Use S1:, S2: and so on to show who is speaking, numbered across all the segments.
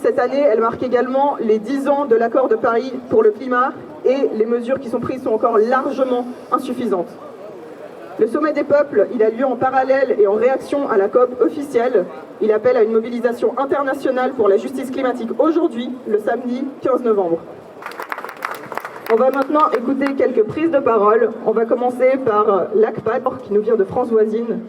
S1: Cette année, elle marque également les 10 ans de l'accord de Paris pour le climat et les mesures qui sont prises sont encore largement insuffisantes. Le sommet des peuples, il a lieu en parallèle et en réaction à la COP officielle. Il appelle à une mobilisation internationale pour la justice climatique aujourd'hui, le samedi 15 novembre. On va maintenant écouter quelques prises de parole. On va commencer par l'ACPAD, qui nous vient de France voisine.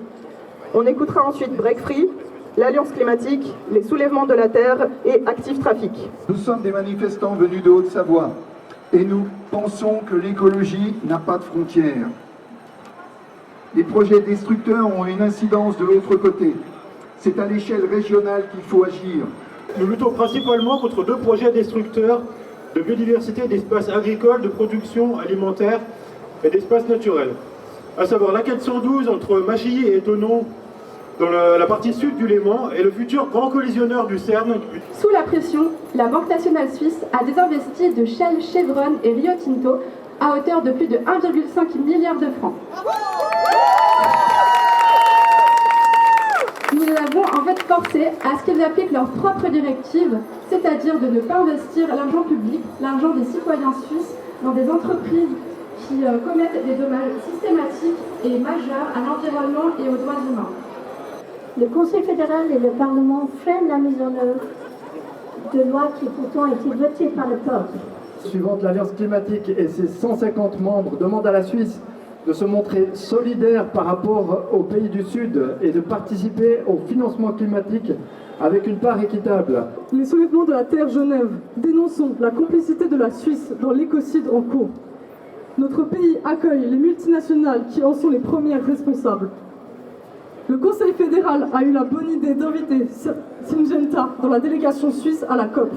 S1: On écoutera ensuite Break Free, l'Alliance climatique, les soulèvements de la Terre et Active Trafic.
S2: Nous sommes des manifestants venus de Haute-Savoie et nous pensons que l'écologie n'a pas de frontières. Les projets destructeurs ont une incidence de l'autre côté. C'est à l'échelle régionale qu'il faut agir.
S3: Nous luttons principalement contre 2 projets destructeurs de biodiversité, d'espaces agricoles, de production alimentaire et d'espaces naturels. À savoir la 412 entre Machy et Thonon dans la partie sud du Léman et le futur grand collisionneur du CERN.
S4: Sous la pression, la Banque nationale suisse a désinvesti de Shell, Chevron et Rio Tinto à hauteur de plus de 1,5 milliard de francs. Nous les avons en fait forcés à ce qu'ils appliquent leurs propres directives, c'est-à-dire de ne pas investir l'argent public, l'argent des citoyens suisses, dans des entreprises qui commettent des dommages systématiques et majeurs à l'environnement et aux droits humains.
S5: Le Conseil fédéral et le Parlement freinent la mise en œuvre de lois qui pourtant ont été votées par le peuple.
S6: Suivante, l'Alliance climatique et ses 150 membres demandent à la Suisse de se montrer solidaire par rapport aux pays du Sud et de participer au financement climatique avec une part équitable.
S7: Les soulèvements de la Terre Genève, dénonçons la complicité de la Suisse dans l'écocide en cours. Notre pays accueille les multinationales qui en sont les premières responsables. Le Conseil fédéral a eu la bonne idée d'inviter Syngenta dans la délégation suisse à la COP.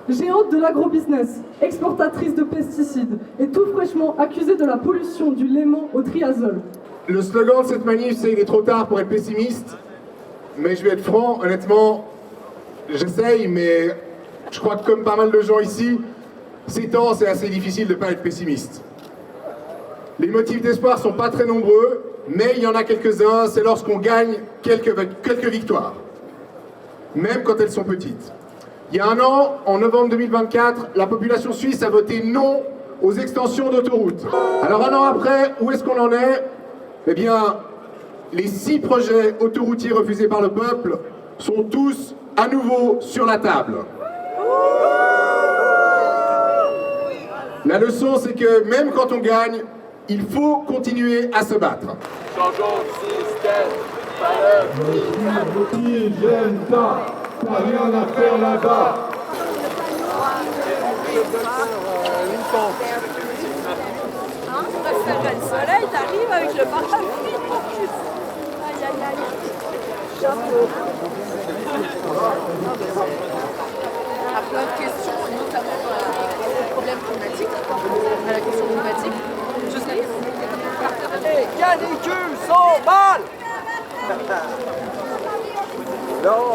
S7: Géante de l'agrobusiness, exportatrice de pesticides et tout fraîchement accusée de la pollution du Léman au triazole.
S8: Le slogan de cette manif, c'est « Il est trop tard pour être pessimiste ». Mais je vais être franc, honnêtement, j'essaye, mais je crois que comme pas mal de gens ici, ces temps, c'est assez difficile de ne pas être pessimiste. Les motifs d'espoir ne sont pas très nombreux, mais il y en a quelques-uns, c'est lorsqu'on gagne quelques victoires, même quand elles sont petites. Il y a un an, en novembre 2024, la population suisse a voté non aux extensions d'autoroutes. Alors un an après, où est-ce qu'on en est? Eh bien, les 6 projets autoroutiers refusés par le peuple sont tous à nouveau sur la table. La leçon, c'est que même quand on gagne, il faut continuer à se battre.
S9: Changeons de système,
S2: Pas rien à faire là-bas.
S10: Le soleil, t'arrives avec le parapluie. Aïe, aïe, aïe. Chapeau. Il y a plein de questions, notamment au problème climatique, à la question climatique. Je sais.
S9: Les canicules sont mal. Non.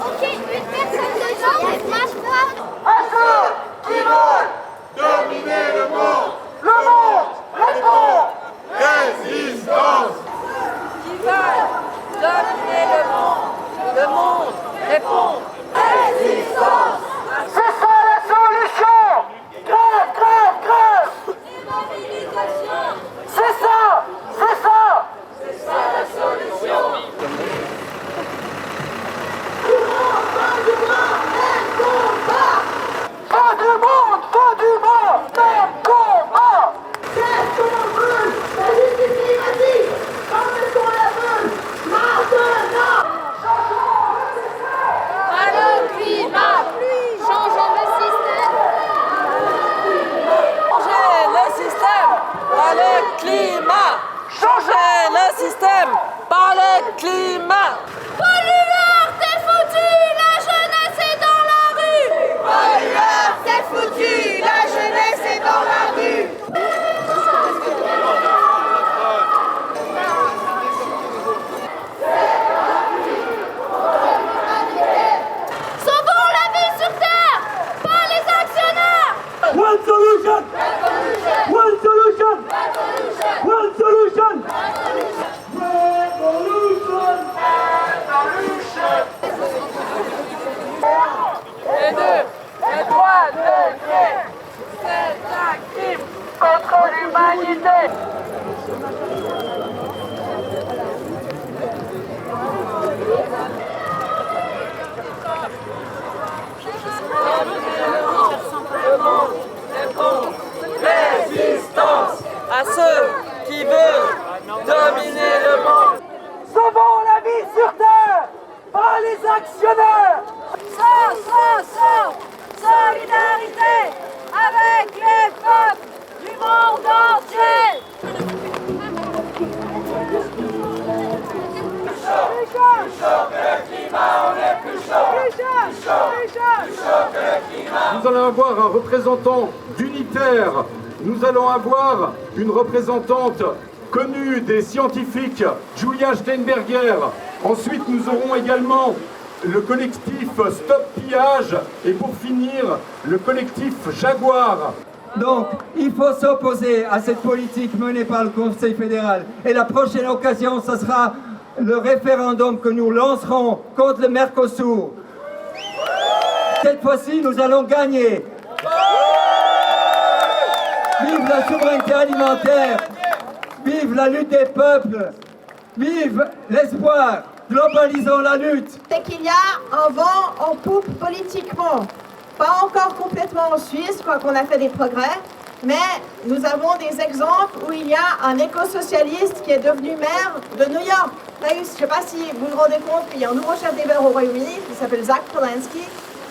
S11: Ok, une personne de gens, elle marche pas.
S9: À ceux qui veulent dominer le monde répond résistance.
S10: Qui veulent dominer le monde répond
S9: Résistance. C'est ça la solution. Grève, grève, grève. C'est ça, c'est ça. C'est ça la solution. Pas du monde, même combat.
S11: Qu'est-ce qu'on veut? La justice climatique. Quand est-ce qu'on la veut? Maintenant. Pas le climat. Changeons le système.
S10: Changer le système par le climat. Changer le système par le climat.
S11: Pollueur, t'es foutu. La jeunesse est dans la rue.
S9: Pollueur, c'est foutu. La jeunesse est dans la rue.
S11: Sauvons la vie sur Terre, pas les actionnaires.
S3: One solution! One solution! One solution!
S9: Revolution.
S11: sur terre par les actionnaires. Solidarité avec les peuples du monde entier.
S12: Nous allons avoir un représentant d'Unitaire. Nous allons avoir une représentante connue des scientifiques, Julia Steinberger. Ensuite, nous aurons également le collectif Stop Pillage. Et pour finir, le collectif Jaguar.
S13: Donc, il faut s'opposer à cette politique menée par le Conseil fédéral. Et la prochaine occasion, ce sera le référendum que nous lancerons contre le Mercosur. Cette fois-ci, nous allons gagner. Vive la souveraineté alimentaire. Vive la lutte des peuples. Vive l'espoir. Globalisons la lutte.
S14: C'est qu'il y a un vent en poupe politiquement. Pas encore complètement en Suisse, quoi qu'on a fait des progrès, mais nous avons des exemples où il y a un éco-socialiste qui est devenu maire de New York. Je ne sais pas si vous vous rendez compte qu'il y a un nouveau chef des Verts au Royaume-Uni qui s'appelle Zach Polanski.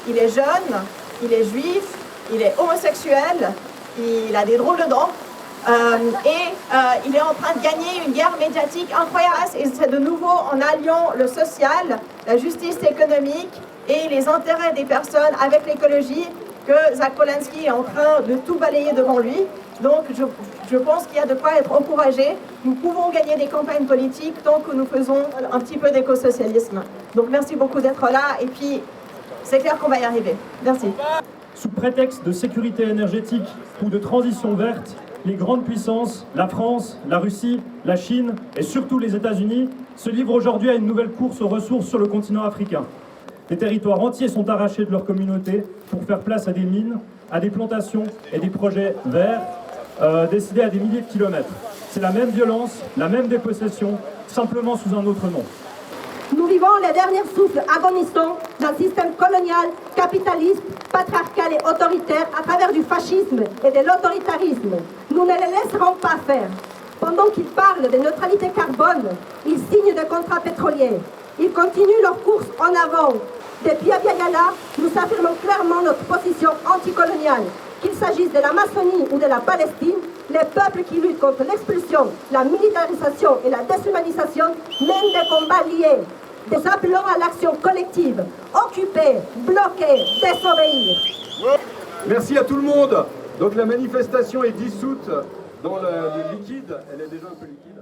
S14: Il est jeune, il est juif, il est homosexuel, il a des drôles de dents. Il est en train de gagner une guerre médiatique incroyable. Et c'est de nouveau en alliant le social, la justice économique et les intérêts des personnes avec l'écologie que Zach Polanski est en train de tout balayer devant lui. Donc je pense qu'il y a de quoi être encouragé. Nous pouvons gagner des campagnes politiques tant que nous faisons un petit peu d'écosocialisme. Donc merci beaucoup d'être là et puis c'est clair qu'on va y arriver. Merci.
S15: Sous prétexte de sécurité énergétique ou de transition verte, les grandes puissances, la France, la Russie, la Chine et surtout les États-Unis se livrent aujourd'hui à une nouvelle course aux ressources sur le continent africain. Des territoires entiers sont arrachés de leur communauté pour faire place à des mines, à des plantations et des projets verts décidés à des milliers de kilomètres. C'est la même violence, la même dépossession, simplement sous un autre nom.
S16: Nous vivons les derniers souffles agonissants d'un système colonial, capitaliste, patriarcal et autoritaire à travers du fascisme et de l'autoritarisme. Nous ne les laisserons pas faire. Pendant qu'ils parlent de neutralité carbone, ils signent des contrats pétroliers. Ils continuent leur course en avant. Depuis Abya-Yala, nous affirmons clairement notre position anticoloniale. Qu'il s'agisse de la Maçonnie ou de la Palestine, les peuples qui luttent contre l'expulsion, la militarisation et la déshumanisation mènent des combats liés. Nous appelons à l'action collective. Occuper, bloquer, désobéir.
S12: Merci à tout le monde. Donc la manifestation est dissoute dans le liquide. Elle est déjà un peu liquide.